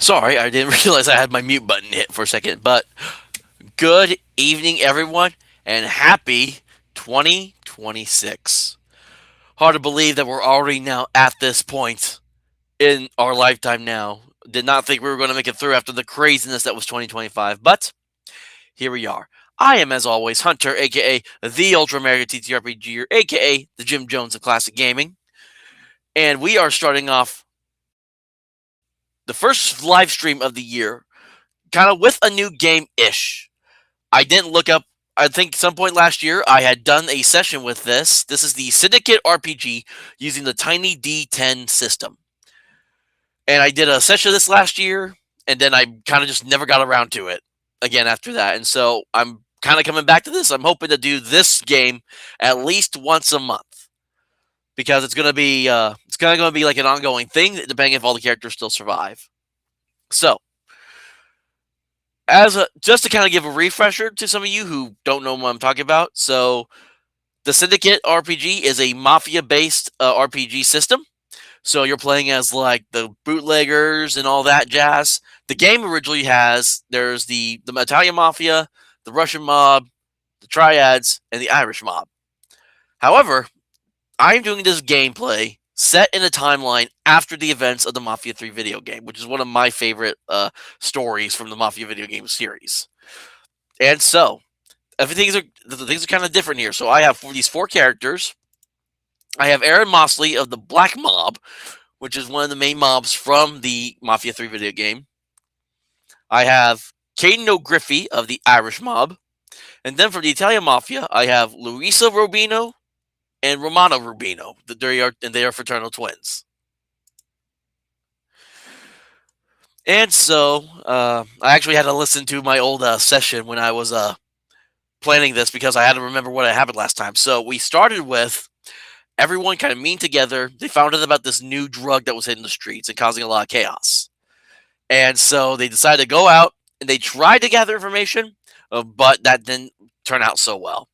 Sorry, I didn't realize I had my mute button hit for a second. But good evening, everyone, and happy 2026. Hard to believe that we're already now at this point in our lifetime now. Did not think we were going to make it through after the craziness that was 2025, but here we are. I am, as always, Hunter, aka the Ultra Mega TTRPGer, aka the Jim Jones of Classic Gaming, and we are starting off the first live stream of the year, kind of with a new game ish. I didn't look up. I think some point last year I had done a session with this. This is the Syndicate RPG using the Tiny D10 system. And I did a session of this last year, and then I kind of just never got around to it again after that. And so I'm kind of coming back to this. I'm hoping to do this game at least once a month because it's going to be like an ongoing thing, depending if all the characters still survive. So just to kind of give a refresher to some of you who don't know what I'm talking about. So the Syndicate RPG is a mafia-based RPG system. So you're playing as like the bootleggers and all that jazz. The game originally there's the Italian mafia, the Russian mob, the triads, and the Irish mob. However, I'm doing this gameplay set in a timeline after the events of the Mafia 3 video game, which is one of my favorite stories from the Mafia video game series. And so, the things are kind of different here. So I have these four characters. I have Aaron Mosley of the Black Mob, which is one of the main mobs from the Mafia 3 video game. I have Caden O'Griffey of the Irish Mob. And then for the Italian Mafia, I have Luisa Rubino and Romano Rubino. They are fraternal twins. And so I actually had to listen to my old session when I was planning this because I had to remember what happened last time. So we started with everyone kind of meeting together. They found out about this new drug that was hitting the streets and causing a lot of chaos. And so they decided to go out and they tried to gather information, but that didn't turn out so well.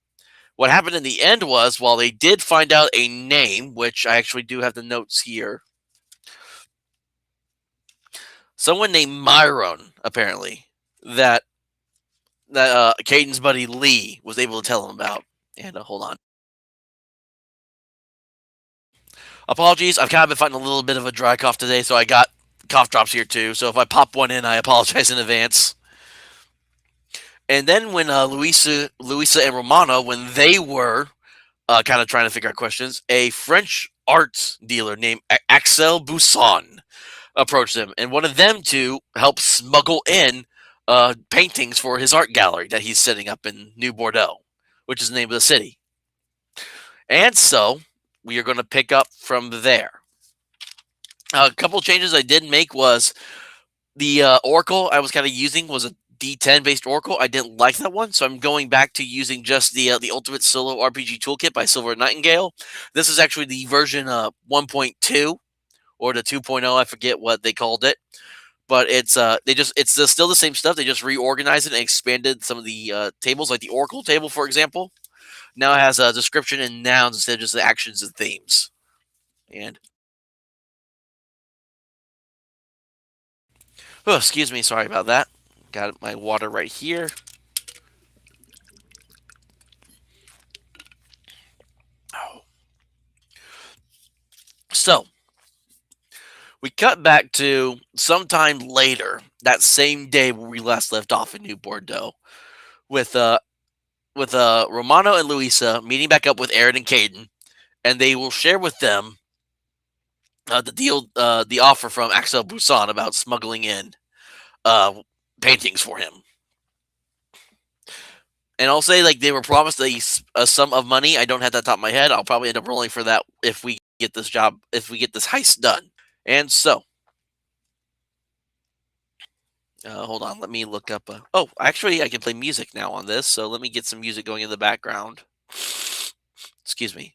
What happened in the end was, while they did find out a name, which I actually do have the notes here, someone named Myron, apparently, that Caden's buddy Lee was able to tell him about. And hold on. Apologies, I've kind of been fighting a little bit of a dry cough today, so I got cough drops here too. So if I pop one in, I apologize in advance. And then when Luisa and Romano, when they were kind of trying to figure out questions, a French art dealer named Axel Bousson approached them and wanted them to help smuggle in paintings for his art gallery that he's setting up in New Bourdeaux, which is the name of the city. And so we are going to pick up from there. A couple changes I did make was the Oracle I was kind of using was a D10 based Oracle. I didn't like that one, so I'm going back to using just the Ultimate Solo RPG Toolkit by Silver Nightingale. This is actually the version 1.2 or the 2.0. I forget what they called it, but it's still the same stuff. They just reorganized it and expanded some of the tables, like the Oracle table, for example. Now it has a description and nouns instead of just the actions and themes. And oh, excuse me, sorry about that. Got my water right here. Oh. So we cut back to sometime later that same day where we last left off in New Bordeaux, with Romano and Luisa meeting back up with Aaron and Caden, and they will share with them the offer from Axel Bousson about smuggling in paintings for him. And I'll say, like, they were promised a sum of money. I don't have that top of my head. I'll probably end up rolling for that if we get this heist done. And so, hold on, let me look up. Oh, actually, I can play music now on this. So let me get some music going in the background. Excuse me.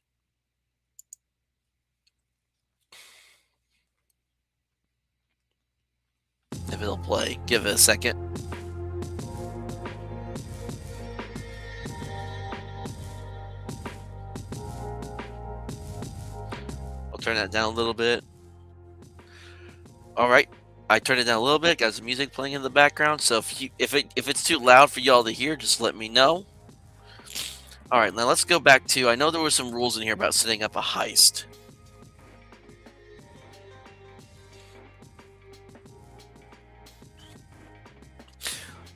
If it'll play, give it a second. I'll turn that down a little bit. All right. I turned it down a little bit. Got some music playing in the background. So if it's too loud for y'all to hear, just let me know. All right, now let's go back to. I know there were some rules in here about setting up a heist.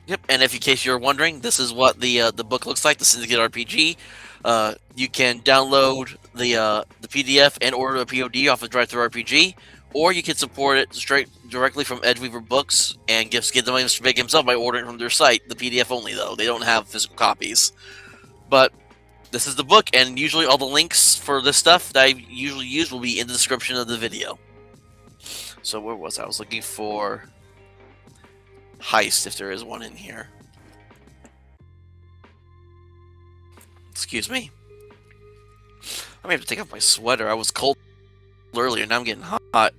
Yep, and if in case you're wondering, this is what the book looks like, the Syndicate RPG. You can download the PDF and order a POD off of DriveThruRPG, or you can support it straight directly from Edgeweaver Books and just get the money Mr. Big himself by ordering from their site. The PDF only, though; they don't have physical copies. But this is the book, and usually all the links for this stuff that I usually use will be in the description of the video. So where was I? I was looking for heist, if there is one in here. Excuse me. I may have to take off my sweater. I was cold earlier, now I'm getting hot.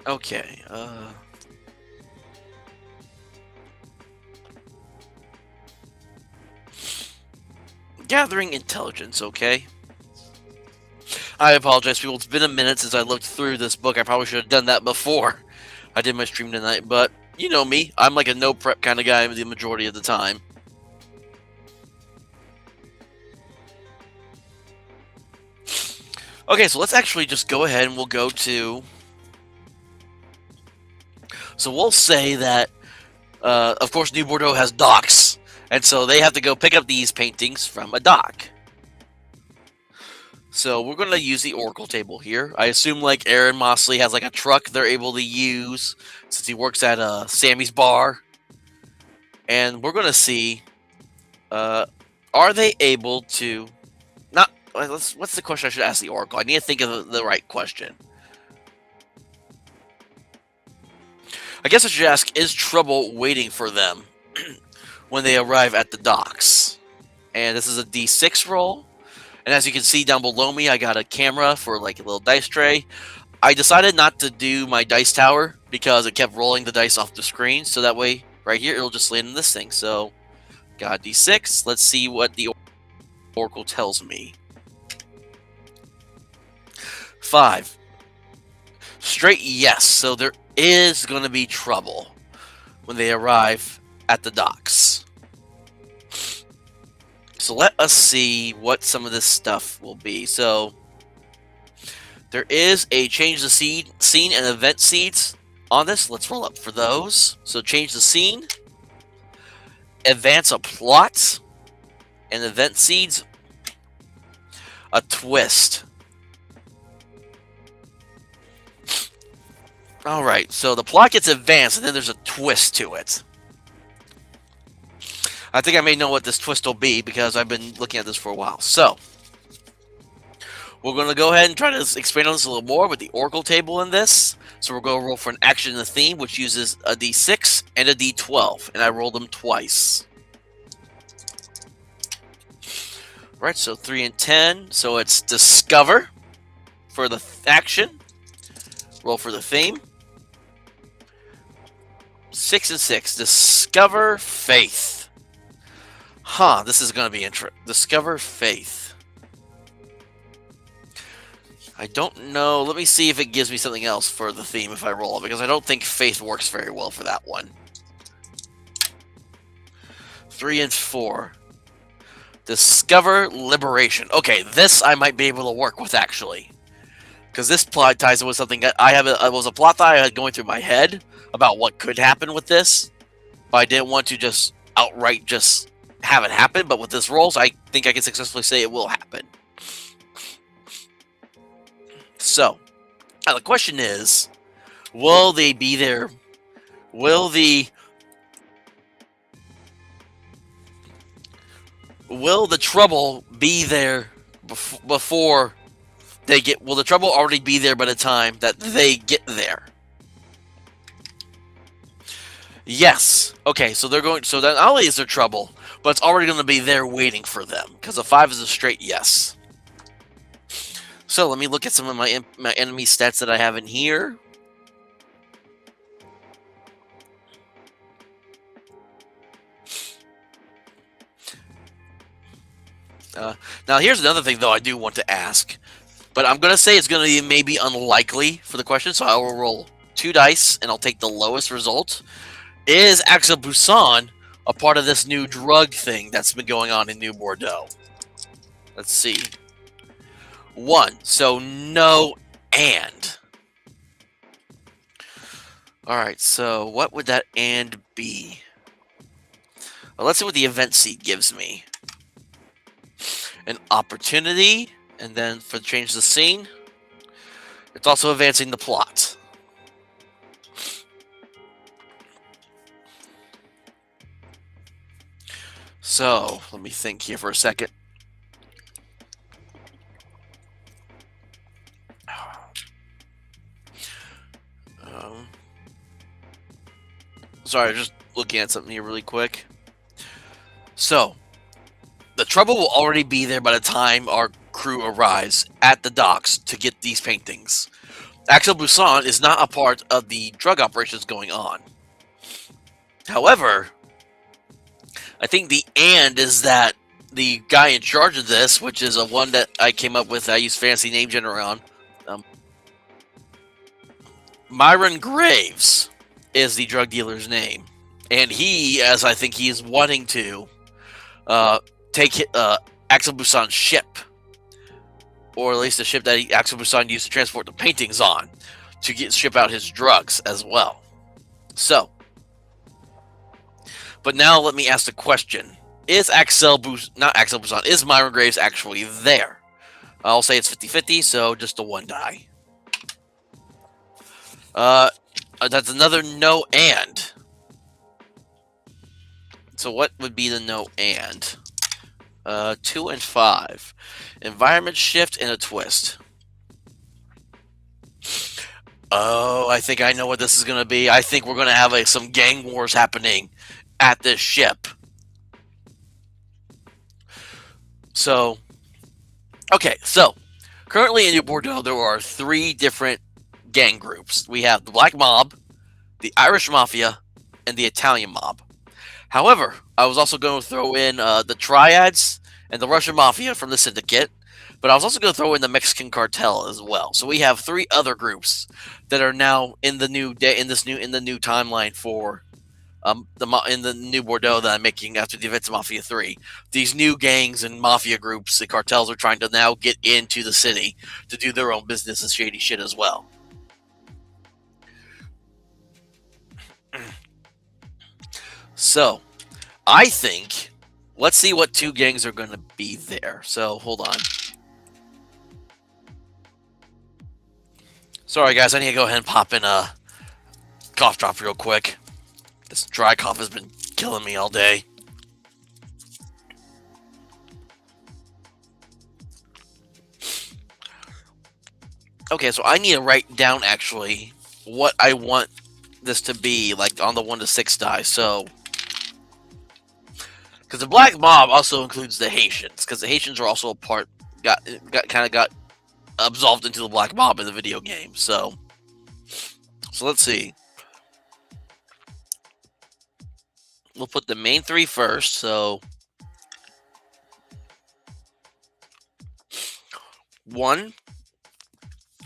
Okay, gathering intelligence, okay? I apologize, people. It's been a minute since I looked through this book. I probably should have done that before I did my stream tonight, but you know me. I'm like a no prep kind of guy the majority of the time. Okay, so let's actually just go ahead and we'll go to... So we'll say that, of course, New Bourdeaux has docks, and so they have to go pick up these paintings from a dock. So we're going to use the Oracle table here. I assume like Aaron Mosley has like a truck they're able to use since he works at Sammy's bar. And we're going to see, are they able to... What's the question I should ask the Oracle? I need to think of the right question. I guess I should ask, is trouble waiting for them when they arrive at the docks? And this is a D6 roll. And as you can see down below me, I got a camera for like a little dice tray. I decided not to do my dice tower because it kept rolling the dice off the screen. So that way, right here, it'll just land in this thing. So, got a D6. Let's see what the Oracle tells me. 5. Straight yes. So there is going to be trouble when they arrive at the docks. So let us see what some of this stuff will be. So there is a change the scene and event seeds on this. Let's roll up for those. So change the scene, advance a plot, and event seeds, a twist. All right, so the plot gets advanced, and then there's a twist to it. I think I may know what this twist will be because I've been looking at this for a while. So, we're going to go ahead and try to expand on this a little more with the Oracle table in this. So we're going to roll for an action and a theme, which uses a D6 and a D12, and I rolled them twice. Right, so 3 and 10. So it's discover for the action. Roll for the theme. 6 and 6. Discover faith. Huh, this is going to be interesting. Discover faith. I don't know. Let me see if it gives me something else for the theme if I roll it, because I don't think faith works very well for that one. 3 and 4. Discover liberation. Okay, this I might be able to work with, actually. Because this plot ties in with something that it was a plot that I had going through my head about what could happen with this. But I didn't want to just outright just have it happen. But with this rolls, I think I can successfully say it will happen. So, now the question is, will they be there? Will the trouble be there before they get? Will the trouble already be there by the time that they get there? Yes. Okay, so they're going. So then, not only is there trouble, but it's already going to be there waiting for them because a 5 is a straight yes. So let me look at some of my enemy stats that I have in here. Now here's another thing though I do want to ask, But I'm going to say it's going to be maybe unlikely for the question, so I will roll 2 dice, and I'll take the lowest result. Is Axel Busan a part of this new drug thing that's been going on in New Bourdeaux? Let's see. 1, so no and. Alright, so what would that and be? Well, let's see what the event seed gives me. An opportunity, and then for change the scene, it's also advancing the plot. So, let me think here for a second. Sorry, just looking at something here really quick. So, the trouble will already be there by the time our crew arrives at the docks to get these paintings. Axel Busan is not a part of the drug operations going on. However, I think the and is that the guy in charge of this, which is a one that I came up with, I use fancy name generator on, Myron Graves is the drug dealer's name. And he, as I think he is wanting to, take Axel Busan's ship, or at least the ship that Axel Busan used to transport the paintings on, to ship out his drugs as well. So, but now let me ask the question: is is Myron Graves actually there? I'll say it's 50-50, so just a 1 die. That's another no and. So what would be the no and? 2 and 5. Environment shift and a twist. Oh, I think I know what this is going to be. I think we're going to have some gang wars happening at this ship. So, okay, so currently in New Bourdeaux, there are 3 different gang groups. We have the Black Mob, the Irish Mafia, and the Italian Mob. However, I was also going to throw in the Triads and the Russian Mafia from the Syndicate, but I was also going to throw in the Mexican Cartel as well. So we have 3 other groups that are now in the new timeline for in the New Bourdeaux that I'm making after the events of Mafia 3. These new gangs and mafia groups, the cartels, are trying to now get into the city to do their own business and shady shit as well. So, I think, let's see what 2 gangs are going to be there. So, hold on. Sorry, guys, I need to go ahead and pop in a cough drop real quick. This dry cough has been killing me all day. Okay, so I need to write down, actually, what I want this to be, like, on the 1 to 6 die. So, because the Black Mob also includes the Haitians, because the Haitians are also a part, got absolved into the Black Mob in the video game. So let's see. We'll put the main 3 first. So 1.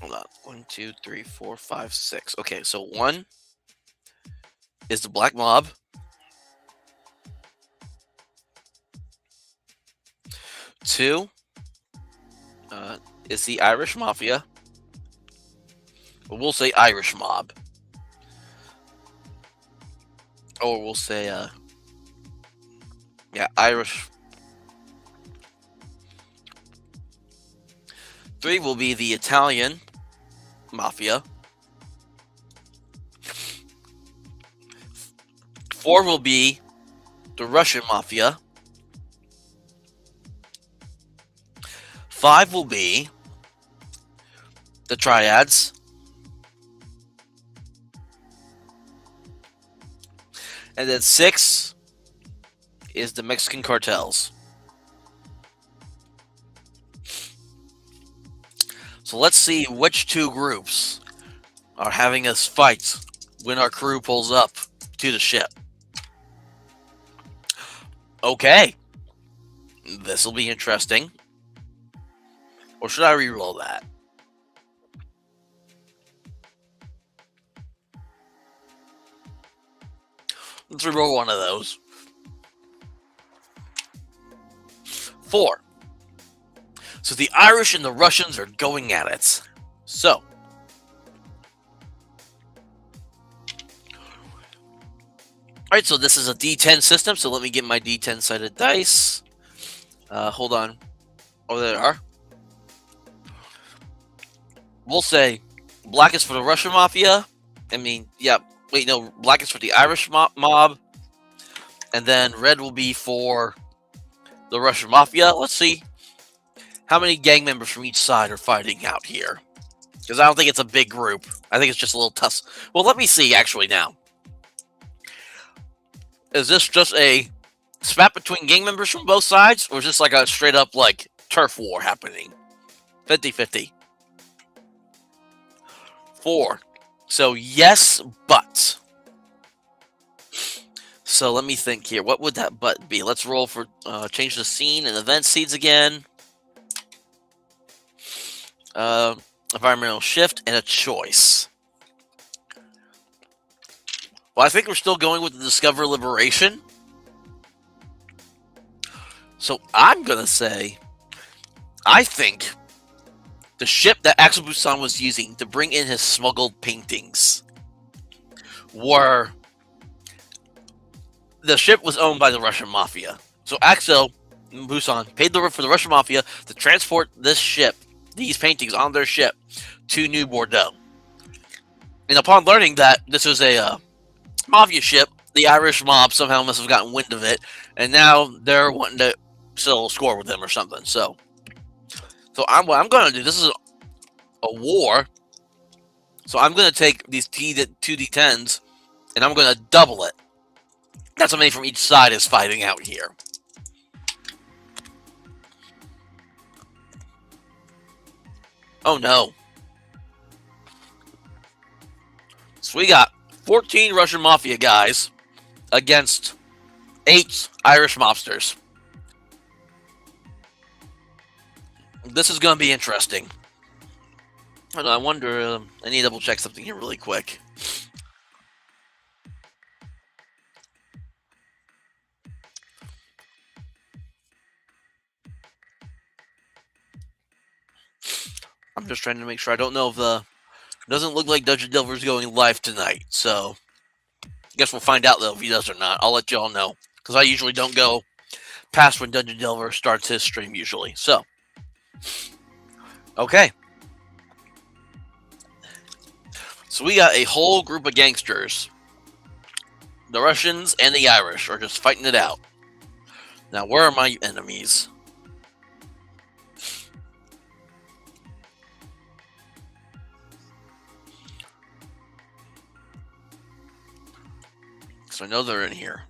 Hold on. 1, 2, 3, 4, 5, 6. Okay, so 1 is the Black Mob. 2 is the Irish Mafia. We'll say Irish Mob. Or we'll say, yeah, Irish. 3 will be the Italian Mafia. 4 will be the Russian Mafia. 5 will be the Triads. And then 6 is the Mexican Cartels. So let's see which 2 groups are having us fight when our crew pulls up to the ship. Okay. This will be interesting. Or should I re-roll that? Let's reroll one of those. 4. So the Irish and the Russians are going at it. So, alright, so this is a D10 system, so let me get my D10 sided dice. Hold on. Oh, there they are. We'll say black is for the Russian Mafia. I mean, yeah, wait, no, black is for the Irish mob. And then red will be for the Russian Mafia. Let's see how many gang members from each side are fighting out here. Because I don't think it's a big group. I think it's just a little tussle. Well, let me see, actually, now. Is this just a spat between gang members from both sides? Or is this like a straight-up, like, turf war happening? 50-50. 4. So, yes, but. So, let me think here. What would that but be? Let's roll for change the scene and event seeds again. Environmental shift and a choice. Well, I think we're still going with the Discover Liberation. So I'm going to say, I think the ship that Axel Busan was using to bring in his smuggled paintings were... The ship was owned by the Russian Mafia. So Axel Busan paid for the Russian Mafia to transport this ship, these paintings on their ship, to New Bourdeaux. And upon learning that this was a mafia ship, the Irish mob somehow must have gotten wind of it, and now they're wanting to settle a score with them or something. So what I'm going to do, this is a war, so I'm going to take these 2d10s, and I'm going to double it. That's how many from each side is fighting out here. Oh no. So we got 14 Russian Mafia guys against 8 Irish mobsters. This is going to be interesting. I wonder, I need to double check something here really quick. I'm just trying to make sure. I don't know if it doesn't look like Dungeon Delver's going live tonight, so I guess we'll find out though if he does or not. I'll let y'all know, because I usually don't go past when Dungeon Delver starts his stream usually. So, okay. So we got a whole group of gangsters. The Russians and the Irish are just fighting it out. Now, where are my enemies? So I know they're in here.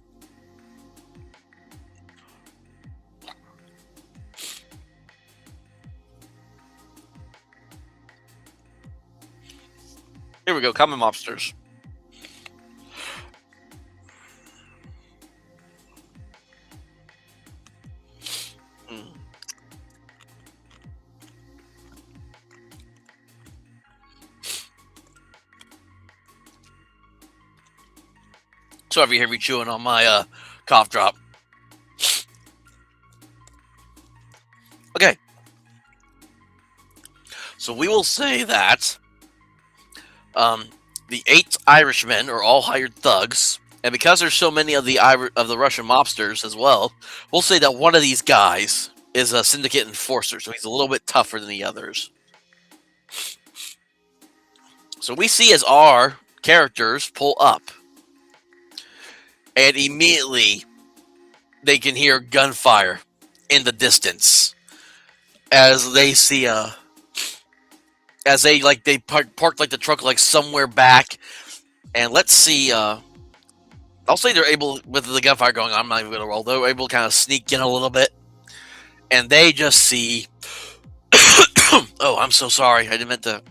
Here we go, common mobsters. Sorry if you hear me chewing on my cough drop. Okay. So we will say that the 8 Irishmen are all hired thugs, and because there's so many of the Russian mobsters as well, we'll say that one of these guys is a syndicate enforcer, so he's a little bit tougher than the others. So we see as our characters pull up, and immediately they can hear gunfire in the distance as they see as they parked like the truck like somewhere back. And let's see, I'll say they're able, with the gunfire going on, I'm not even gonna roll, they're able to kind of sneak in a little bit, and they just see oh, I'm so sorry, I didn't mean to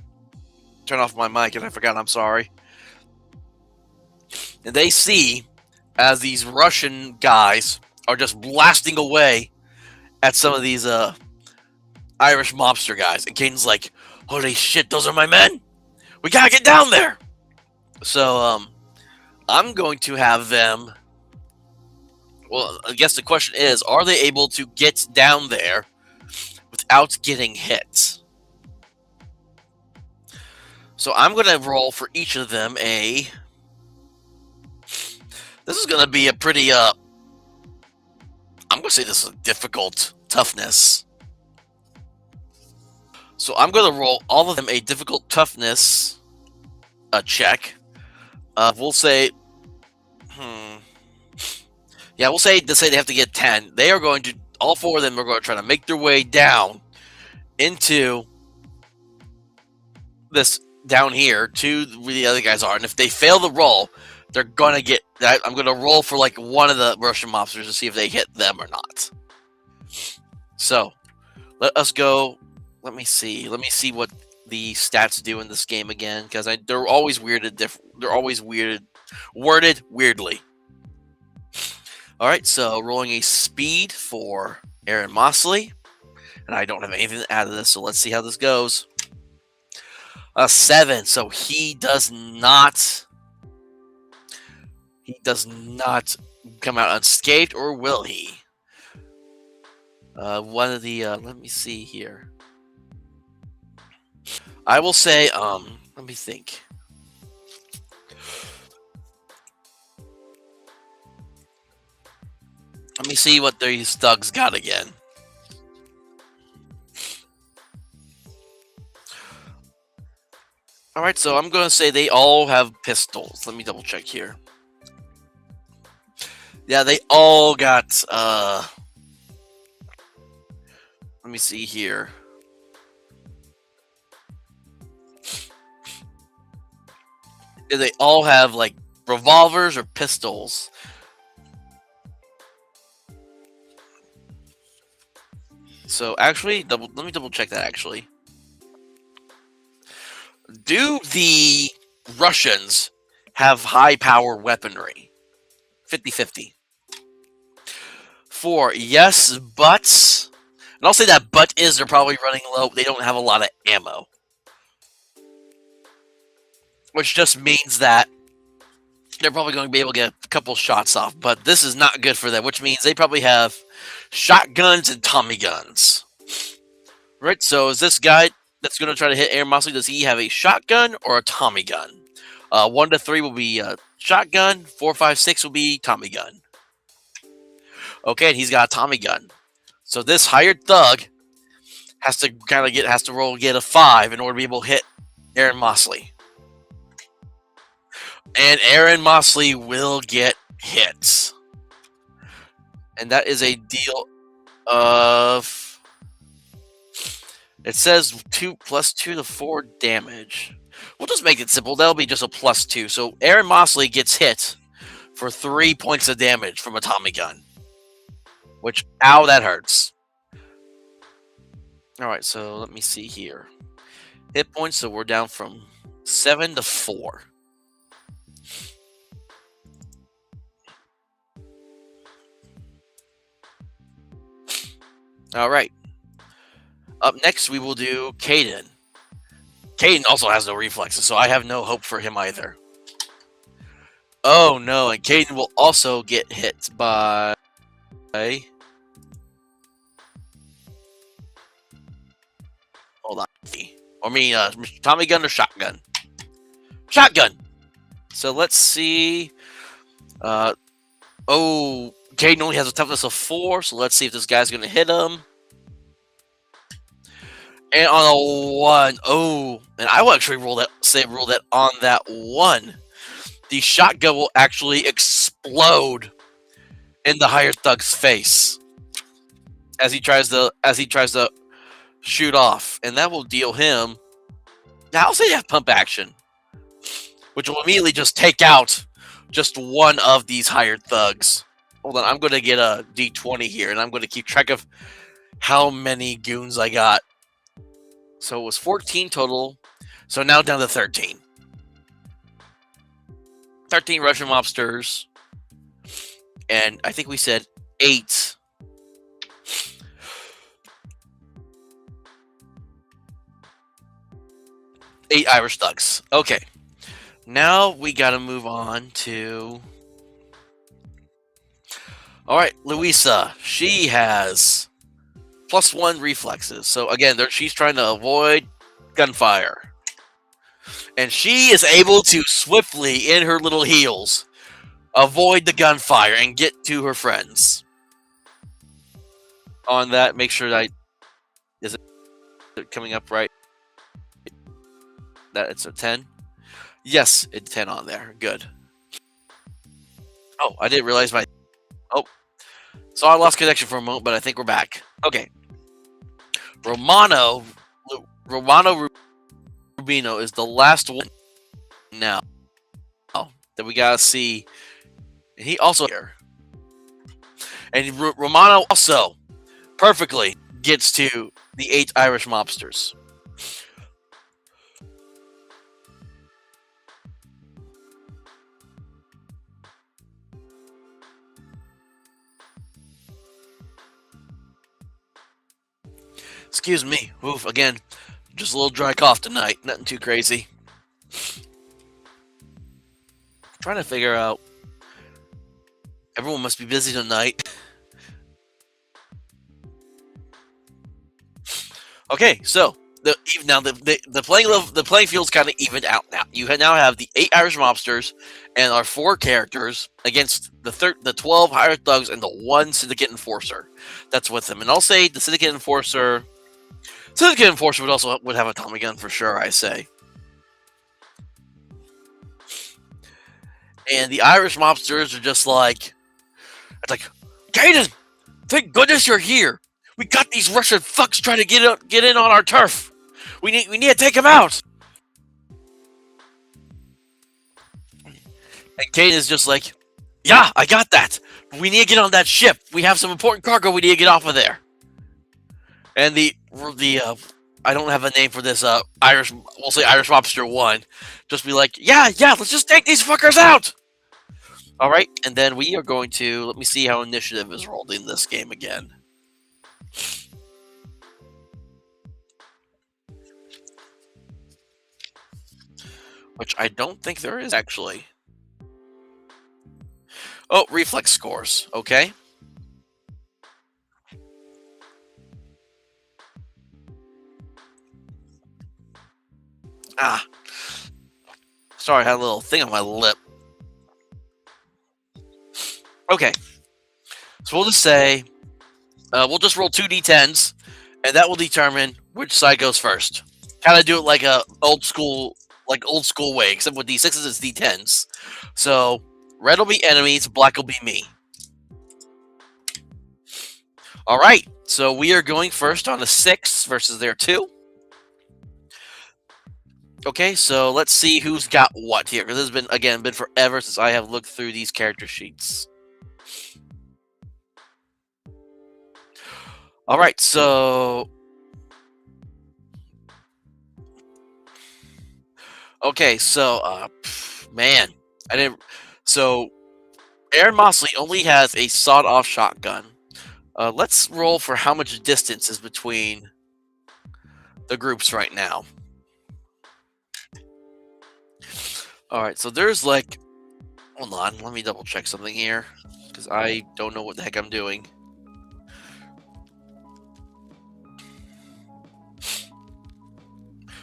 turn off my mic and I forgot, I'm sorry. And they see as these Russian guys are just blasting away at some of these Irish mobster guys. And Caden's like, holy shit, those are my men! We gotta get down there! So, I'm going to have them Well, I guess the question is, are they able to get down there without getting hit? So I'm going to roll for each of them a... This is going to be a pretty, I'm going to say this is a difficult toughness. So I'm going to roll all of them a difficult toughness check. We'll say... Yeah, we'll say they have to get 10. They are going to... All four of them are going to try to make their way down into this down here to where the other guys are. And if they fail the roll, they're going to get... I'm going to roll for like one of the Russian mobsters to see if they hit them or not. So, let us go... Let me see. Let me see what the stats do in this game again, because they're always weirded. They're always worded weirdly. All right, so rolling a speed for Aaron Mosley, and I don't have anything to add to this, so let's see how this goes. A 7, so he does not come out unscathed, or will he? One of the let me see here. I will say, let me think. Let me see what these thugs got again. Alright, so I'm going to say they all have pistols. Let me double check here. Yeah, they all got, let me see here. Yeah, they all have, like, revolvers or pistols. So, actually, let me double check that, actually. Do the Russians have high-power weaponry? 50-50. 4, yes, but... And I'll say that but is they're probably running low. They don't have a lot of ammo. Which just means that they're probably going to be able to get a couple shots off. But this is not good for them, which means they probably have shotguns and Tommy guns. Right, so is this guy that's going to try to hit Aaron Mosley, does he have a shotgun or a Tommy gun? 1 to 3 will be shotgun. 4, 5, 6 will be Tommy gun. Okay, and he's got a Tommy gun. So this hired thug has to get a 5 in order to be able to hit Aaron Mosley. And Aaron Mosley will get hit. And that is a deal of... It says 2 plus 2 to 4 damage. We'll just make it simple. That'll be just a plus 2. So Aaron Mosley gets hit for 3 points of damage from a Tommy gun. Which, ow, that hurts. Alright, so let me see here. Hit points, so we're down from 7 to 4. Alright. Up next, we will do Caden. Caden also has no reflexes, so I have no hope for him either. Oh no, and Caden will also get hit by... Hold on. Tommy gun or shotgun? Shotgun! So let's see. Caden only has a toughness of 4, so let's see if this guy's going to hit him. And on a 1, and I will actually roll that on that 1. The shotgun will actually explode in the hired thug's face as he tries to shoot off, and that will deal him. Now I'll say they have pump action, which will immediately just take out just one of these hired thugs. Hold on, I'm going to get a D20 here, and I'm going to keep track of how many goons I got. So it was 14 total, so now down to 13. 13 Russian mobsters, and I think we said 8. 8 Irish thugs. Okay. Now we gotta move on to... All right, Louisa. She has +1 reflexes. So again, she's trying to avoid gunfire. And she is able to swiftly, in her little heels, avoid the gunfire and get to her friends. On that, make sure that is it coming up right. That it's a 10. Yes, it's 10 on there. Good. Oh, I didn't realize my. Oh, so I lost connection for a moment, but I think we're back. Okay. Romano Rubino is the last one now that we gotta see. And he also here. And Romano also perfectly gets to the 8 Irish mobsters. Excuse me. Oof, again, just a little dry cough tonight. Nothing too crazy. Trying to figure out. Everyone must be busy tonight. Okay, so the playing field's kind of evened out now. You now have the 8 Irish mobsters and our 4 characters against the 12 hired thugs and the 1 syndicate enforcer that's with them. And I'll say the syndicate enforcer would have a Tommy gun for sure. I say. And the Irish mobsters are just like, it's like, Caden, thank goodness you're here. We got these Russian fucks trying to get in on our turf. We need to take them out. And Caden is just like, yeah, I got that. We need to get on that ship. We have some important cargo we need to get off of there. And the I don't have a name for this Irish. We'll say Irish Mobster 1. Just be like, yeah, let's just take these fuckers out. All right, and then we are going to let me see how initiative is rolled in this game again. Which I don't think there is actually. Oh, reflex scores. Okay. Ah. Sorry, I had a little thing on my lip. Okay. So we'll just say, we'll just roll 2d10s, and that will determine which side goes first. Kind of do it like a old school way, except with d6s it's d10s. So red will be enemies, black will be me. All right. So we are going first on a 6 versus their 2. Okay, so let's see who's got what here, because this has been forever since I have looked through these character sheets. All right, so okay, so man, I didn't. So Aaron Mosley only has a sawed-off shotgun. Let's roll for how much distance is between the groups right now. All right, so there's like, hold on, let me double check something here because I don't know what the heck I'm doing.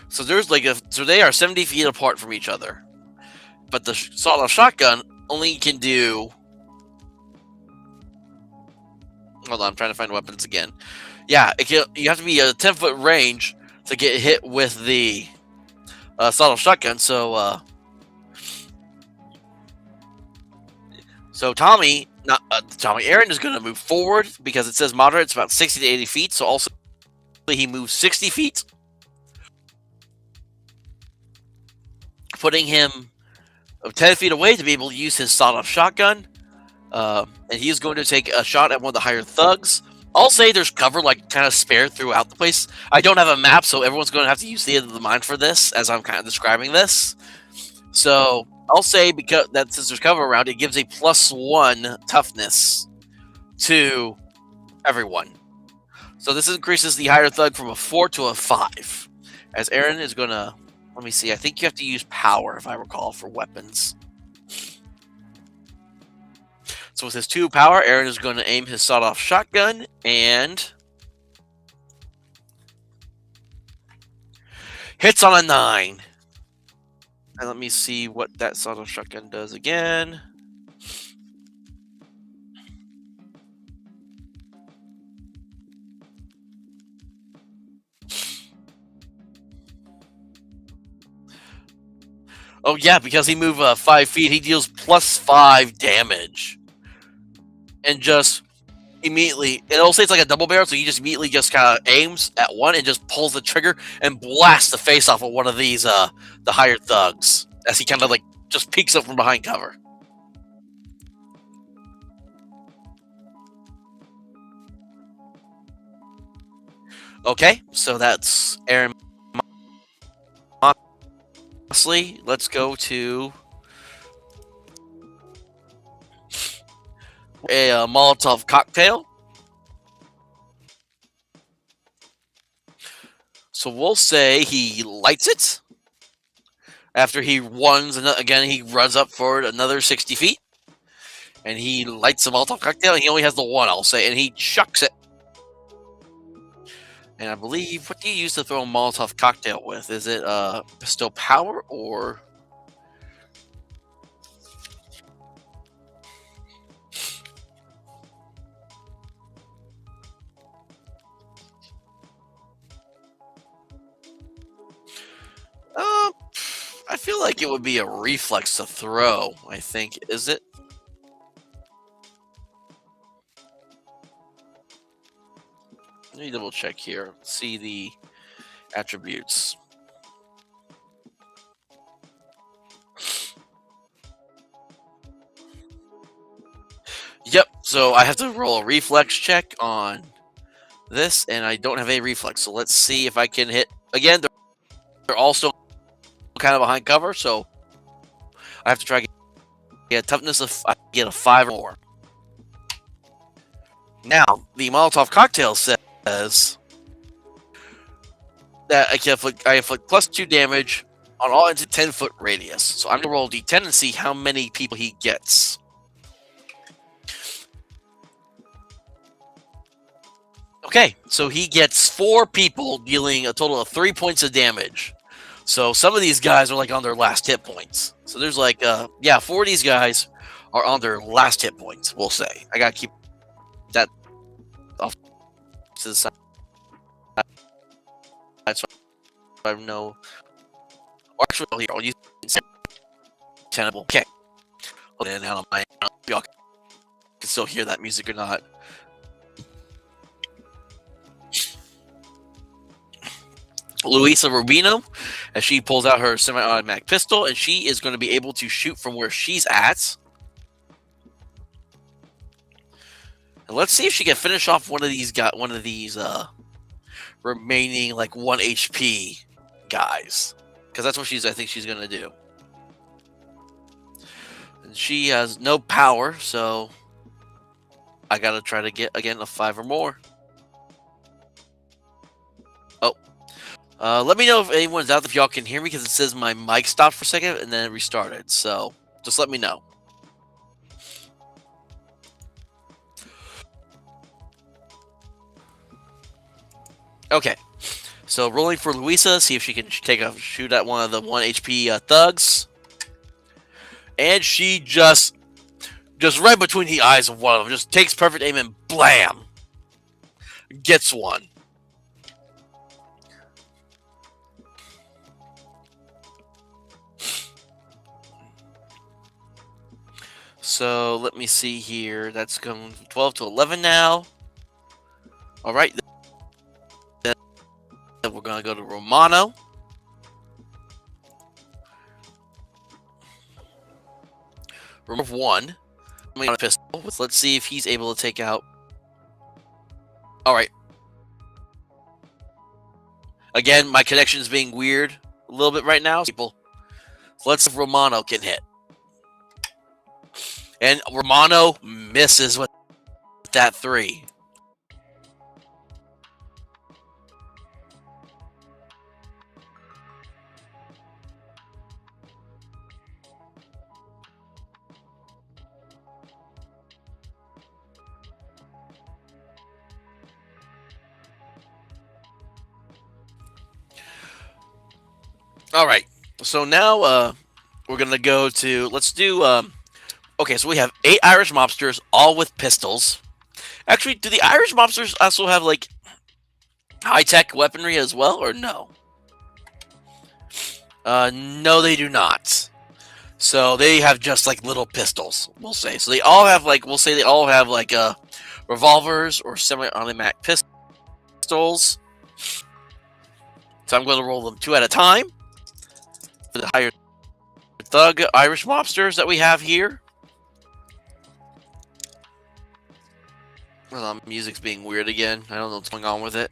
So there's like so they are 70 feet apart from each other, but the sawed-off shotgun only can do. Hold on, I'm trying to find weapons again. Yeah, you have to be a 10-foot range to get hit with the sawed-off shotgun. So Aaron is going to move forward because it says moderate. It's about 60 to 80 feet. So also he moves 60 feet, putting him 10 feet away to be able to use his sawed-off shotgun. And he is going to take a shot at one of the hired thugs. I'll say there's cover like kind of spared throughout the place. I don't have a map, so everyone's going to have to use the end of the mine for this as I'm kind of describing this. So I'll say because that since there's cover around, it gives a +1 toughness to everyone. So this increases the hired thug from a 4 to a 5. As Aaron is going to, let me see, I think you have to use power, if I recall, for weapons. So with his 2 power, Aaron is going to aim his sawed-off shotgun and hits on a 9. And let me see what that sawed-off shotgun does again. Oh yeah, because he moved 5 feet, he deals +5 damage, and just immediately, it'll say it's like a double barrel, so he just immediately just kind of aims at one and just pulls the trigger and blasts the face off of one of these the hired thugs as he kind of like just peeks up from behind cover. Okay, so that's Aaron Mosley. Let's go to a Molotov cocktail. So we'll say he lights it. After he runs, again, he runs up forward another 60 feet. And he lights the Molotov cocktail. And he only has the one, I'll say. And he chucks it. And I believe, what do you use to throw a Molotov cocktail with? Is it pistol power or... I feel like it would be a reflex to throw, I think. Is it? Let me double check here. See the attributes. Yep, so I have to roll a reflex check on this, and I don't have a reflex. So let's see if I can hit. Again, they're all still kind of behind cover, so I have to try to get toughness of get a 5 or more. Now, the Molotov cocktail says that I inflict +2 damage on all into 10-foot radius. So I'm going to roll d10 and see how many people he gets. Okay, so he gets 4 people dealing a total of 3 points of damage. So some of these guys are like on their last hit points. So there's like, 4 of these guys are on their last hit points, we'll say. I got to keep that off to the side. So I know. Or actually, I'll use tenable. Okay. Hold on, how am I? Y'all can still hear that music or not. Luisa Rubino, as she pulls out her semi-automatic pistol, and she is going to be able to shoot from where she's at. And let's see if she can finish off one of these remaining like 1 HP guys, because that's what I think she's going to do. And she has no power, so I got to try to get again a 5 or more. Let me know if anyone's out, if y'all can hear me, because it says my mic stopped for a second and then it restarted. So just let me know. Okay. So rolling for Luisa, see if she can take a shoot at one of the 1 HP thugs. And she just right between the eyes of one of them, just takes perfect aim and blam! Gets one. So let me see here. That's going from 12 to 11 now. All right. Then we're going to go to Romano. Remove 1. I'm going to pistol. Let's see if he's able to take out. All right. Again, my connection is being weird a little bit right now. People. So let's see if Romano can hit. And Romano misses with that 3. All right. So now we're gonna go to. Let's do. Okay, so we have 8 Irish mobsters, all with pistols. Actually, do the Irish mobsters also have like high tech weaponry as well, or no? No, they do not. So they have just like little pistols, we'll say. So they all have like, we'll say they all have like revolvers or semi-automatic pistols. So I'm going to roll them 2 at a time for the higher thug Irish mobsters that we have here. Well, music's being weird again. I don't know what's going on with it.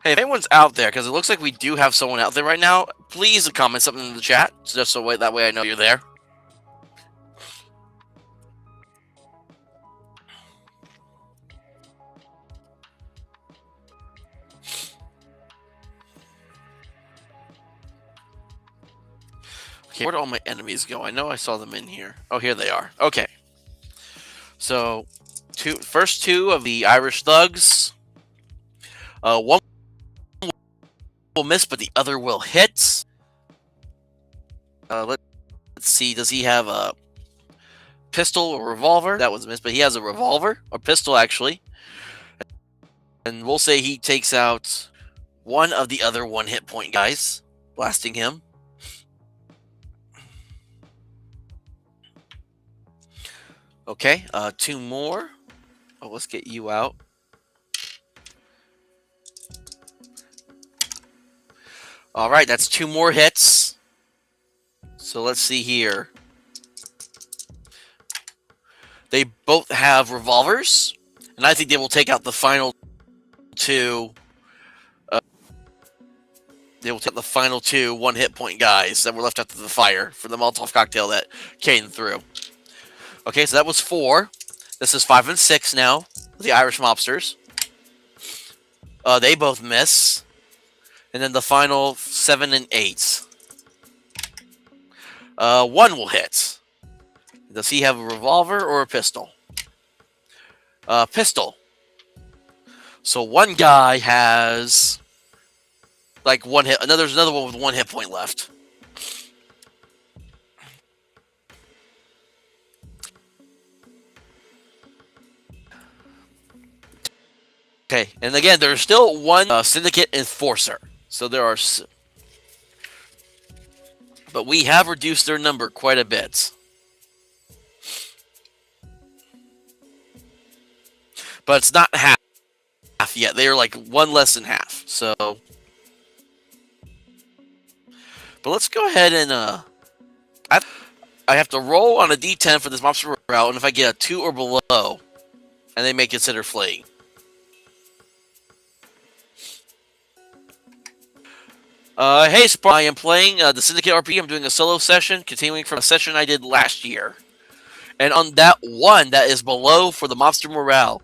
Hey, if anyone's out there, because it looks like we do have someone out there right now, please comment something in the chat, just so that way I know you're there. Okay, where did all my enemies go? I know I saw them in here. Oh, here they are. Okay. So, first 2 of the Irish thugs. One will miss, but the other will hit. Let's see. Does he have a pistol or revolver? That was a miss, but he has a revolver or pistol actually. And we'll say he takes out one of the other 1 hit point guys, blasting him. Okay, 2 more. Oh, let's get you out. All right, that's 2 more hits. So let's see here. They both have revolvers, and I think they will take out the final 2. They will take the final 2 1 hit point guys that were left after the fire for the Molotov cocktail that Caden threw. Okay, so that was 4. This is 5 and 6 now. The Irish mobsters. They both miss. And then the final 7 and 8. 1 will hit. Does he have a revolver or a pistol? Pistol. So 1 guy has like 1 hit. There's another one with 1 hit point left. Okay, and again, there's still 1 Syndicate Enforcer. So there are... But we have reduced their number quite a bit. But it's not half yet. They are like 1 less than half. So... But let's go ahead and... I have to roll on a d10 for this mobster route, and if I get a 2 or below, and they may consider fleeing. Hey, Spark. I am playing the Syndicate RPG. I'm doing a solo session, continuing from a session I did last year. And on that 1 that is below for the mobster morale,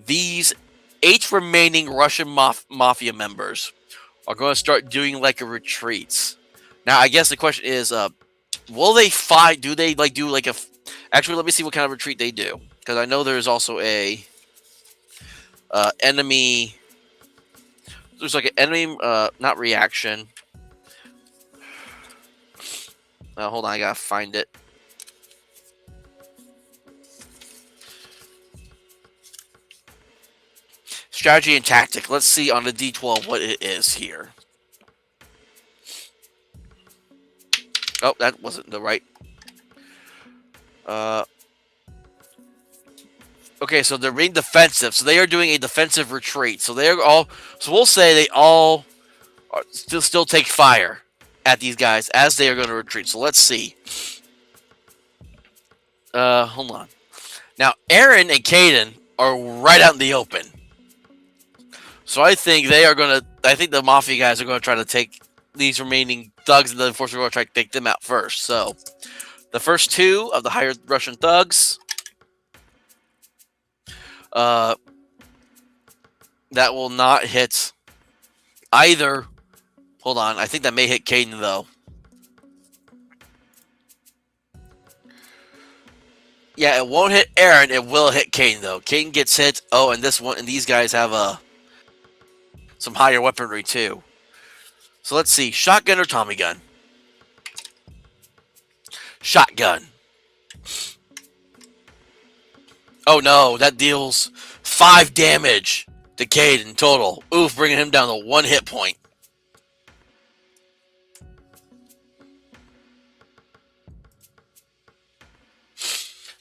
these 8 remaining Russian mafia members are going to start doing like a retreat. Now, I guess the question is, will they fight? Do they like do like a... Actually, let me see what kind of retreat they do, because I know there's also a enemy... There's like an enemy, not reaction. Hold on, I gotta find it. Strategy and tactic. Let's see on the D12 what it is here. Oh, that wasn't the right. Okay, so they're being defensive. So they are doing a defensive retreat. So they're all... So we'll say they all still take fire at these guys as they are going to retreat. So let's see. Hold on. Now, Aaron and Caden are right out in the open. So I think they are going to... I think the Mafia guys are going to try to take these remaining thugs, and the Enforcer are going to try to take them out first. So the first 2 of the higher Russian thugs... that will not hit either. Hold on. I think that may hit Caden, though. Yeah, it won't hit Aaron. It will hit Caden, though. Caden gets hit. Oh, and this one, and these guys have some higher weaponry, too. So let's see, shotgun or Tommy gun? Shotgun. Oh no, that deals 5 damage to Cade in total. Oof, bringing him down to 1 hit point.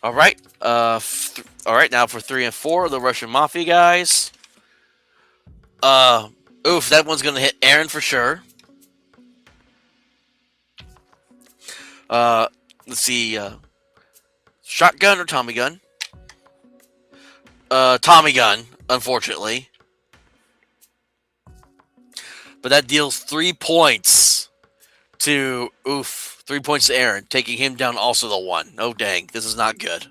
All right. All right. Now for 3 and 4, the Russian Mafia guys. Oof, that one's gonna hit Aaron for sure. Let's see. Shotgun or Tommy gun? Tommy gun, unfortunately. But that deals 3 points to 3 points to Aaron, taking him down also to 1. Oh dang, this is not good.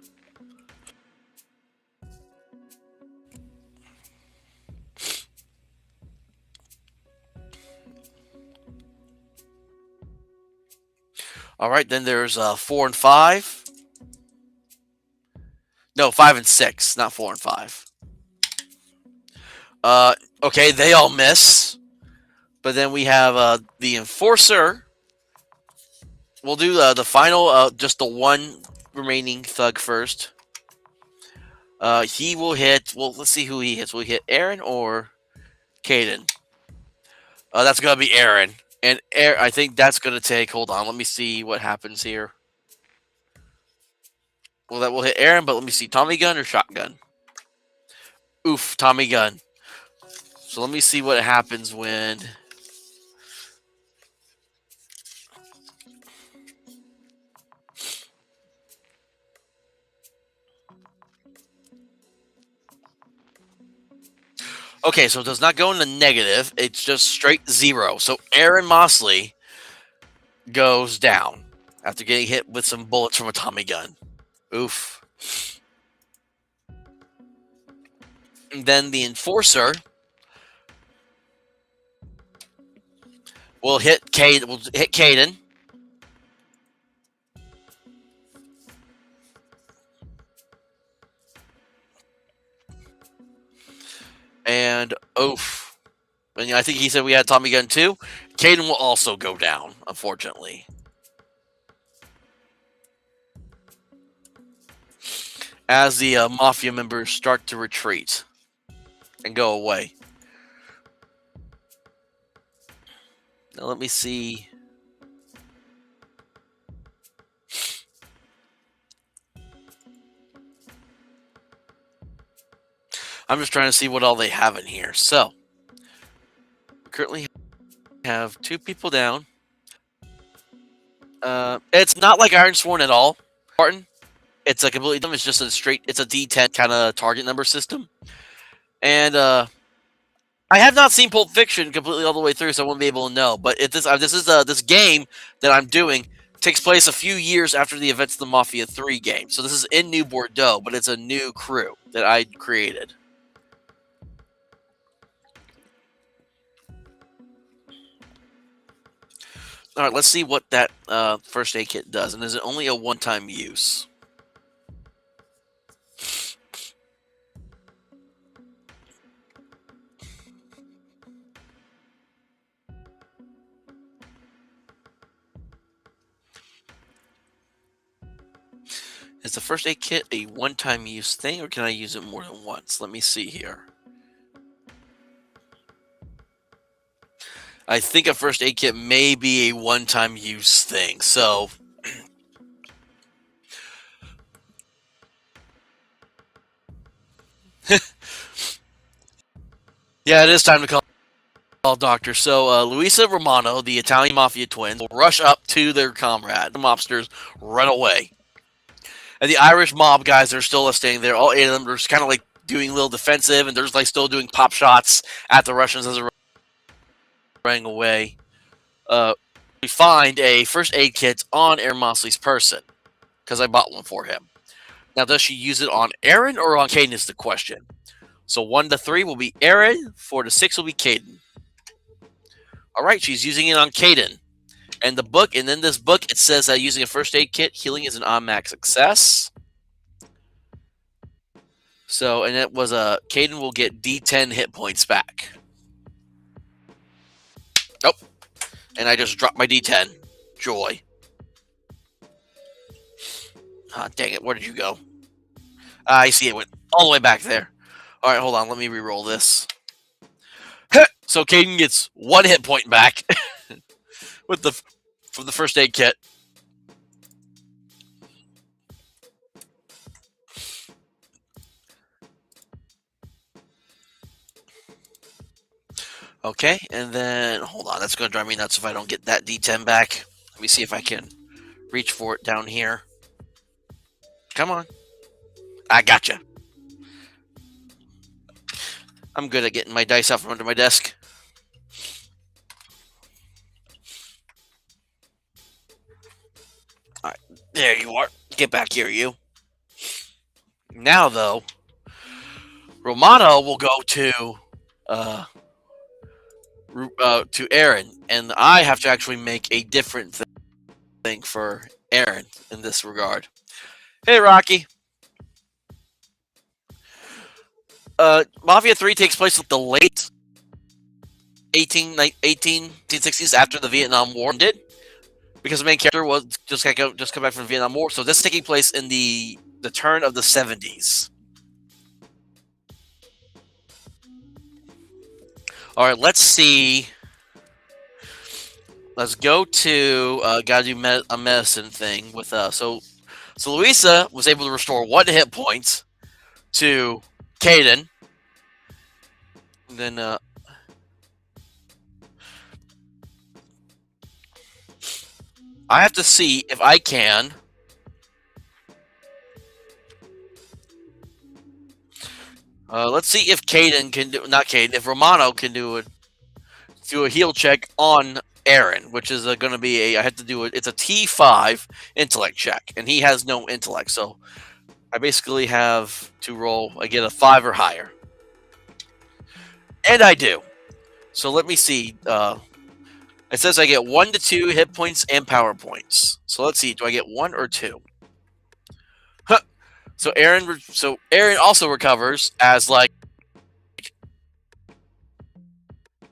All right, then there's 4 and 5. No, 5 and 6, not 4 and 5. Okay, they all miss. But then we have the Enforcer. We'll do the final, just the one remaining thug first. He will hit. Well, let's see who he hits. Will he hit Aaron or Caden? That's gonna be Aaron, and I think that's gonna take. Hold on, let me see what happens here. Well, that will hit Aaron, but let me see. Tommy gun or shotgun? Oof, Tommy gun. So let me see what happens when. Okay, so it does not go in the negative. It's just straight 0. So Aaron Mosley goes down after getting hit with some bullets from a Tommy gun. Oof. And then the Enforcer will hit Caden. And oof. And I think he said we had Tommy gun too. Caden will also go down, unfortunately. As the Mafia members start to retreat and go away. Now let me see. I'm just trying to see what all they have in here. So, we currently have 2 people down. It's not like Iron Sworn at all, Martin. It's a completely dumb. It's just a straight. It's a D10 kind of target number system, and I have not seen Pulp Fiction completely all the way through, so I won't be able to know. But if this game that I'm doing takes place a few years after the events of the Mafia 3 game. So this is in New Bourdeaux, but it's a new crew that I created. All right, let's see what that first aid kit does. And is it only a one-time use? Is the first aid kit a one-time use thing, or can I use it more than once? Let me see here. I think a first aid kit may be a one-time use thing. So, yeah, it is time to call doctor. So, Luisa Romano, the Italian mafia twins, will rush up to their comrade. The mobsters run away. And the Irish mob guys are still standing there. All 8 of them are just kind of like doing a little defensive, and they're just like still doing pop shots at the Russians as they're running away. We find a first aid kit on Aaron Mosley's person because I bought one for him. Now, does she use it on Aaron or on Caden is the question. So 1 to 3 will be Aaron, 4 to 6 will be Caden. All right, she's using it on Caden. And in this book, it says that using a first aid kit, healing is an automatic success. So, and it was Caden will get D10 hit points back. Oh, And I just dropped my D10. Joy. Ah, dang it. Where did you go? I see it went all the way back there. All right, hold on. Let me re-roll this. So Caden gets 1 hit point back with from the first aid kit. Okay, and then hold on. That's going to drive me nuts if I don't get that D10 back. Let me see if I can reach for it down here. Come on. I gotcha. I'm good at getting my dice out from under my desk. All right, there you are. Get back here, you. Now, though, Romano will go to Aaron, and I have to actually make a different thing for Aaron in this regard. Hey, Rocky. Mafia 3 takes place at the late 1860s after the Vietnam War ended, because the main character was just come back from the Vietnam War. So this is taking place in the turn of the 70s. All right, let's see. Let's go to gotta do a medicine thing with so Louisa was able to restore 1 hit point to Caden. And then I have to see if I can let's see if Caden can do if Romano can do a heal check on Aaron, which is going to be I have to do it. It's a T5 intellect check, and he has no intellect, so I basically have to roll. I get a 5 or higher, and I do. So let me see. It says I get 1 to 2 hit points and power points. So let's see. Do I get 1 or 2? Huh. So Aaron also recovers as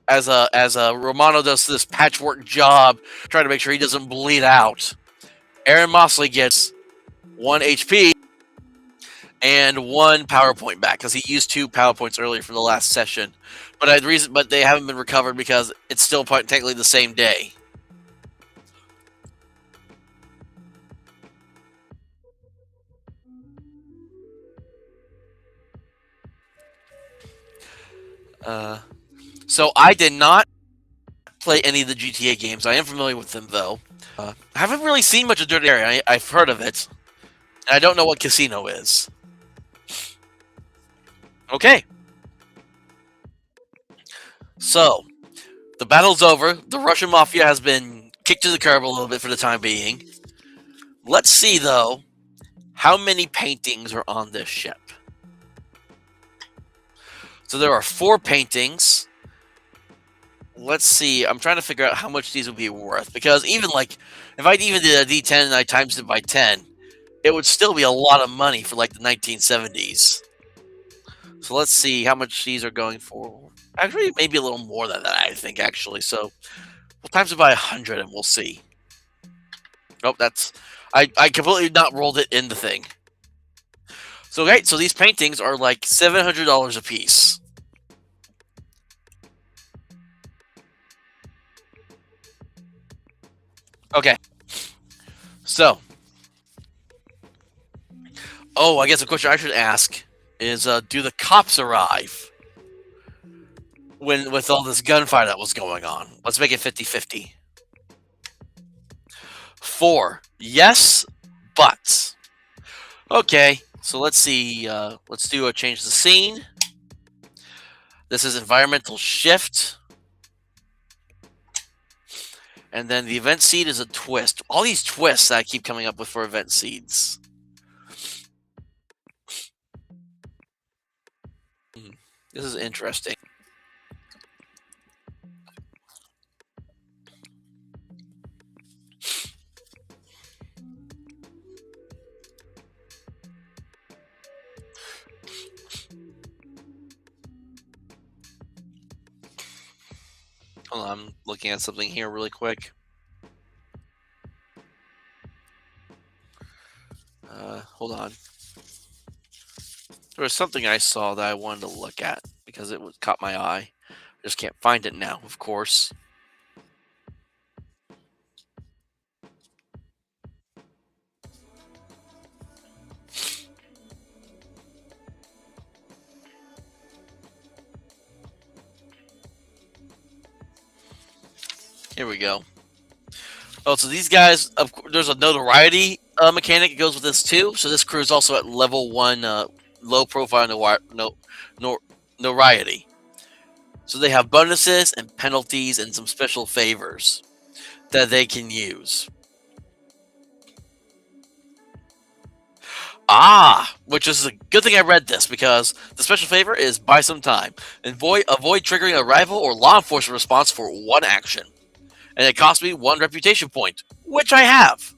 Romano does this patchwork job trying to make sure he doesn't bleed out. Aaron Mosley gets 1 HP and 1 power point back because he used 2 power points earlier from the last session. But they haven't been recovered because it's still technically the same day. So I did not play any of the GTA games. I am familiar with them, though. I haven't really seen much of Dirty Area. I've heard of it. And I don't know what Casino is. Okay. So, the battle's over. The Russian Mafia has been kicked to the curb a little bit for the time being. Let's see, though, how many paintings are on this ship. So there are 4 paintings. Let's see. I'm trying to figure out how much these would be worth. Because even if I even did a D10 and I times it by 10, it would still be a lot of money for the 1970s. So let's see how much these are going for. Actually, maybe a little more than that, I think, actually. So we'll times it by 100 and we'll see. Oh, I completely not rolled it in the thing. So, okay, so these paintings are $700 a piece. Okay. So. Oh, I guess a question I should ask is, do the cops arrive with all this gunfire that was going on? Let's make it 50-50. 4. Yes, but. Okay, so let's see. Let's do a change the scene. This is environmental shift. And then the event seed is a twist. All these twists that I keep coming up with for event seeds. This is interesting. Hold on, I'm looking at something here really quick. Hold on. There was something I saw that I wanted to look at because it was caught my eye. Just can't find it now, of course. Here we go. Oh, so these guys, there's a notoriety mechanic that goes with this too. So this crew is also at level 1, low profile no, notoriety. So they have bonuses and penalties and some special favors that they can use. Which is a good thing I read this because the special favor is buy some time. Avoid triggering a rival or law enforcement response for 1 action. And it cost me 1 reputation point, which I have.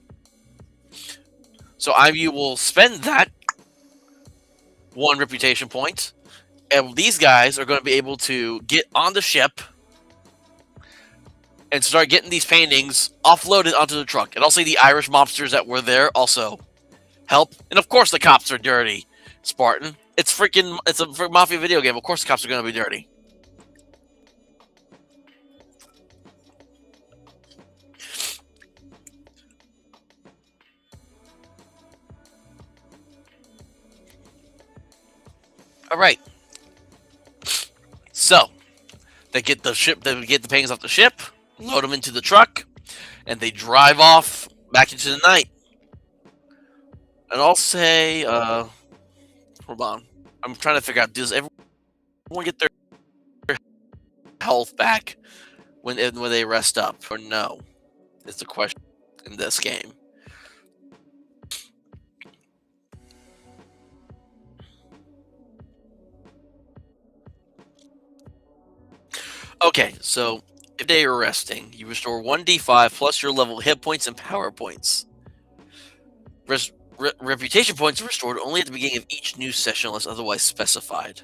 So you will spend that 1 reputation point, and these guys are going to be able to get on the ship and start getting these paintings offloaded onto the truck. And also the Irish mobsters that were there also help. And of course the cops are dirty, Spartan. It's a mafia video game. Of course the cops are going to be dirty. All right. So they get the paintings off the ship, load them into the truck, and they drive off back into the night. And I'll say, hold on. I'm trying to figure out, does everyone get their health back when they rest up, or no? Is the question in this game. Okay, so if they are resting, you restore 1d5 plus your level hit points and power points. Reputation points are restored only at the beginning of each new session unless otherwise specified.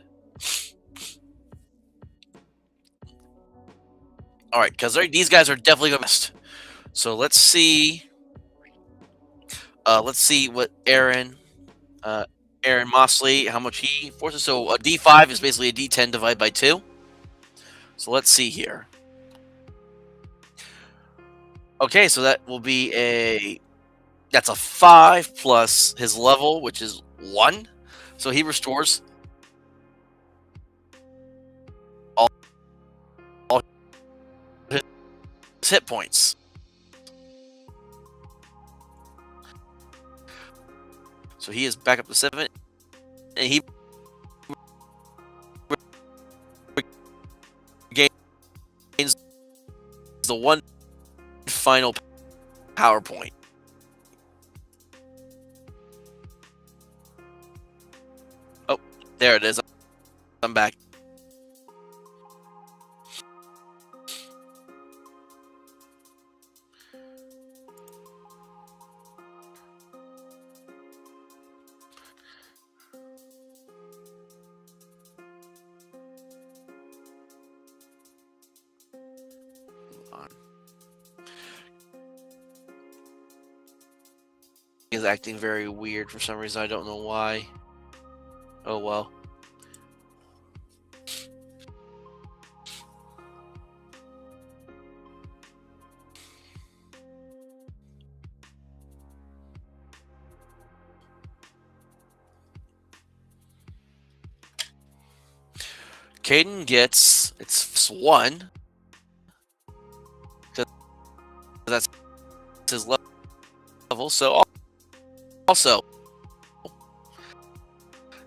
Alright, because these guys are definitely going to rest. So let's see. Let's see what Aaron Mosley, how much he forces. So a d5 is basically a d10 divided by 2. So let's see here. Okay, so that will be that's a 5 plus his level, which is 1. So he restores all his hit points. So he is back up to 7, and he gains the 1 final power point. Oh, there it is. I'm back. Is acting very weird for some reason. I don't know why. Oh well. Caden gets it's 1. That's his level. So also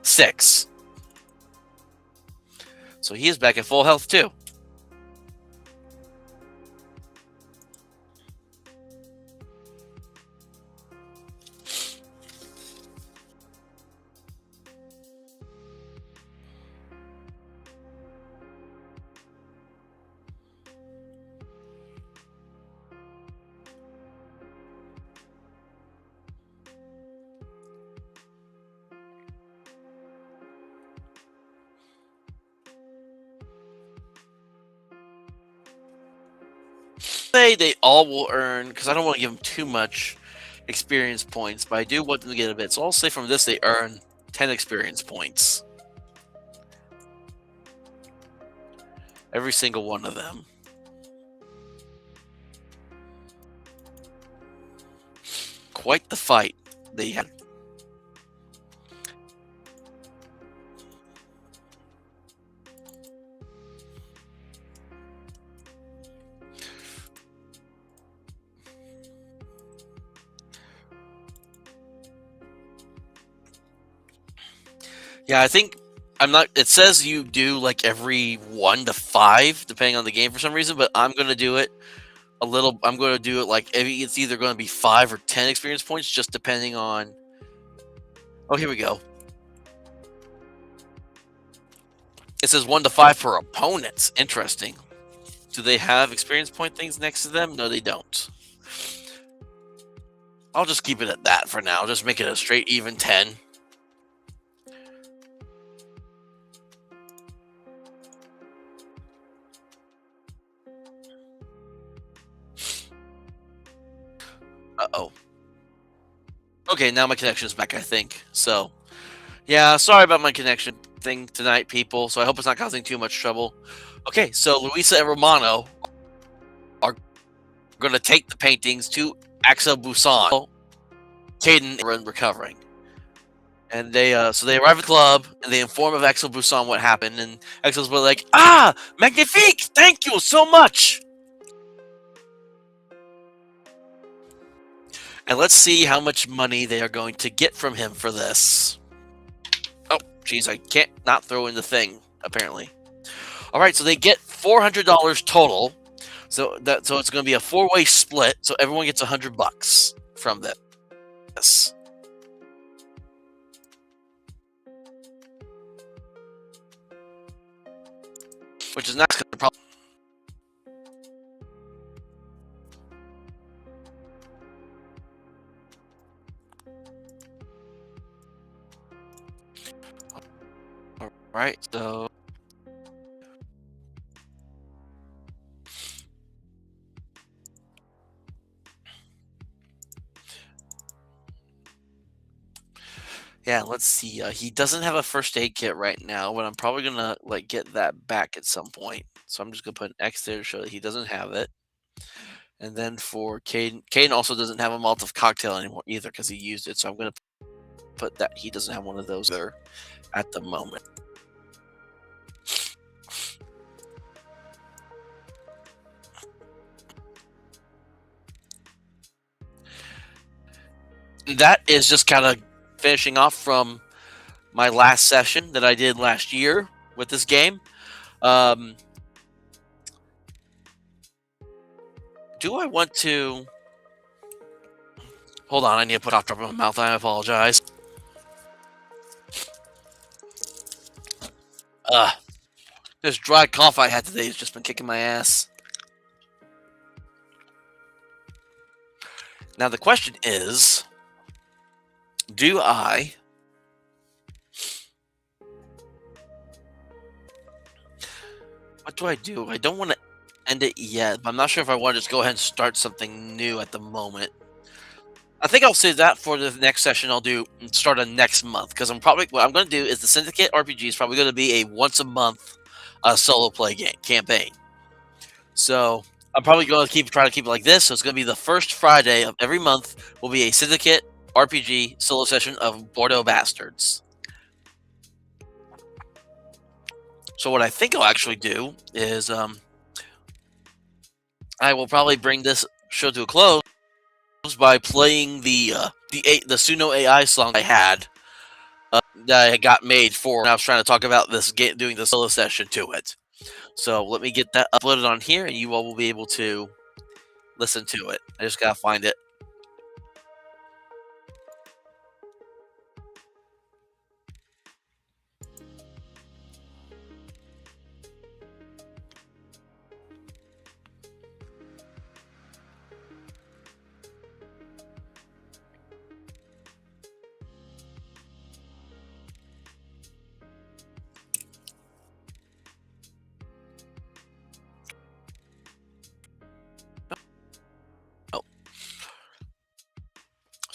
6. So he is back at full health too. say they all will earn, because I don't want to give them too much experience points, but I do want them to get a bit. So I'll say from this they earn 10 experience points. Every single one of them. Quite the fight they had. Yeah, I think I'm not. It says you do like every 1 to 5, depending on the game for some reason. But I'm gonna do it a little. I'm gonna do it like it's either gonna be 5 or 10 experience points, just depending on. Oh, here we go. It says 1 to 5 per opponents. Interesting. Do they have experience point things next to them? No, they don't. I'll just keep it at that for now. Just make it a straight even 10. Uh-oh. Okay, now my connection is back, I think. So, yeah, sorry about my connection thing tonight, people. So I hope it's not causing too much trouble. Okay, so Luisa and Romano are going to take the paintings to Axel Busan. Caden is recovering. And they arrive at the club, and they inform of Axel Busan what happened, and Axel's like, "Ah, magnifique! Thank you so much!" And let's see how much money they are going to get from him for this. Oh, geez, I can't not throw in the thing, apparently. All right, so they get $400 total. So it's going to be a 4-way split. So everyone gets $100 from this. Which is not going to probably. All right, so. Yeah, let's see. He doesn't have a first aid kit right now, but I'm probably gonna get that back at some point. So I'm just gonna put an X there to show that he doesn't have it. And then for Caden also doesn't have a Molotov cocktail anymore either because he used it. So I'm gonna put that he doesn't have one of those there at the moment. That is just kind of finishing off from my last session that I did last year with this game. Do I want to? Hold on, I need to put a cough drop in my mouth. I apologize. This dry cough I had today has just been kicking my ass. Now the question is, do I what do I do? I don't want to end it yet, but I'm not sure if I want to just go ahead and start something new at the moment. I think I'll save that for the next session. I'll do start on next month because what I'm going to do is the Syndicate RPG is probably going to be a once a month solo play game campaign. So I'm probably going to try to keep it like this. So it's going to be the first Friday of every month will be a Syndicate RPG solo session of Bourdeaux Bastards. So what I think I'll actually do is I will probably bring this show to a close by playing the Suno AI song I had that I got made for when I was trying to talk about this game, doing the solo session to it. So let me get that uploaded on here, and you all will be able to listen to it. I just gotta find it.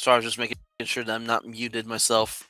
Sorry, I was just making sure that I'm not muted myself.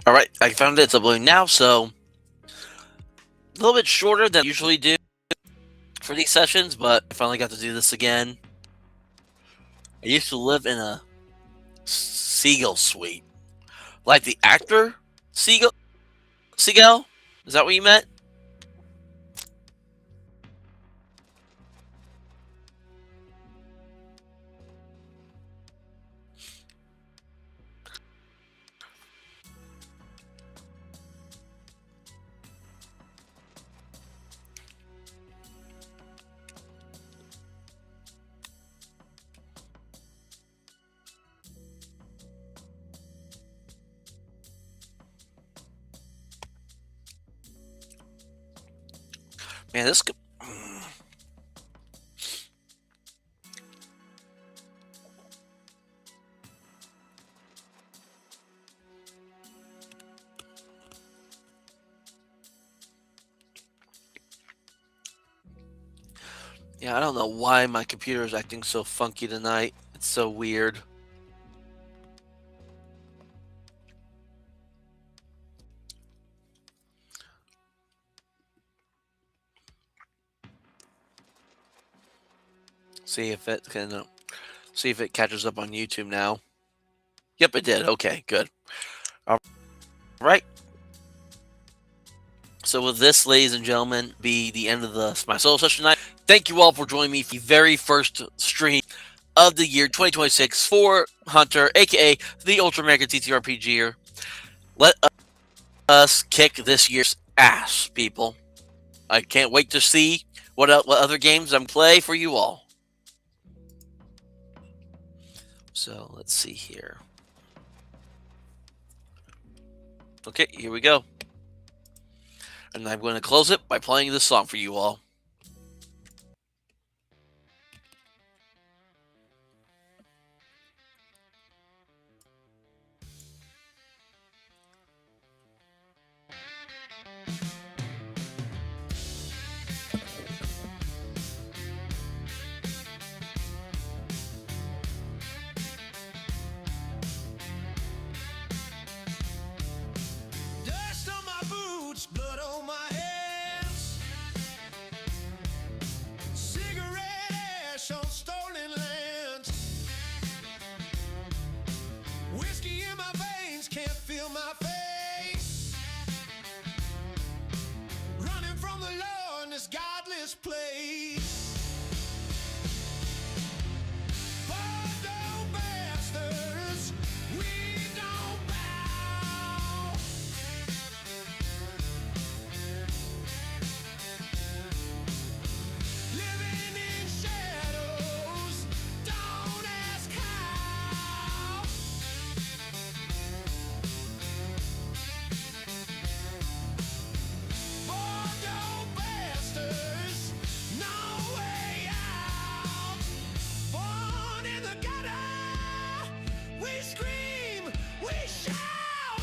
All right, I found it. It's uploading now, so a little bit shorter than I usually do for these sessions, but I finally got to do this again. I used to live in a seagull suite, like the actor Seagull. Seagull, is that what you meant? Man, this. Yeah, I don't know why my computer is acting so funky tonight. It's so weird. See if it can. See if it catches up on YouTube now. Yep, it did. Okay, good. All right. So with this, ladies and gentlemen, be the end of my solo session tonight. Thank you all for joining me for the very first stream of the year 2026 for Hunter, aka the Ultra American TTRPGer. Let us kick this year's ass, people. I can't wait to see what other games I'm play for you all. So let's see here. Okay, here we go. And I'm going to close it by playing this song for you all. Dust on my boots, blood on my hands. Cigarette ash on stolen lands. Whiskey in my veins, can't feel my face. Running from the law in this godless place. Bourdeaux bastards, we don't bow. Living in shadows, don't ask how. Bourdeaux bastards, no way out. Born in the gutter, we scream, we shout.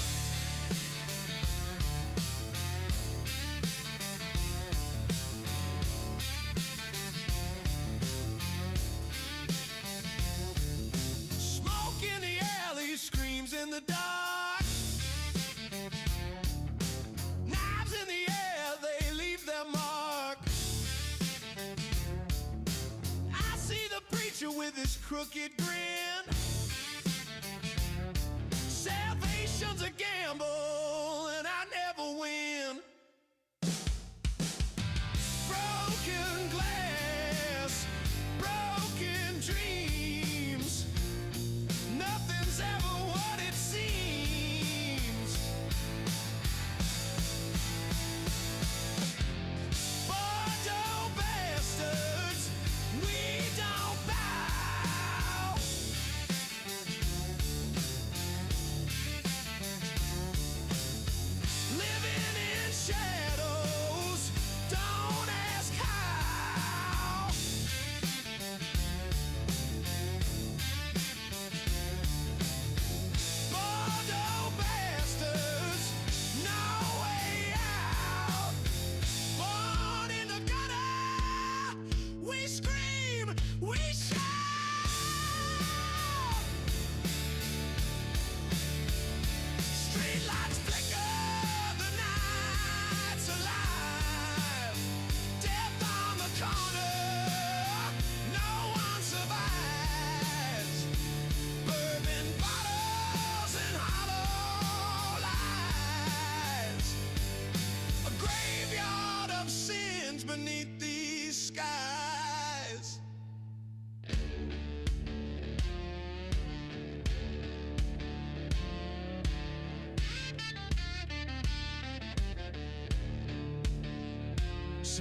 Smoke in the alley, screams in the dark. Knives in the air, they leave their mark. I see the preacher with his crooked grin. Salvation's a gamble, and I never win. Broken glass, broken dreams. Nothing's ever what it seems.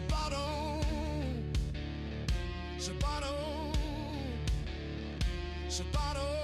Bourdeaux, Bourdeaux, Bourdeaux.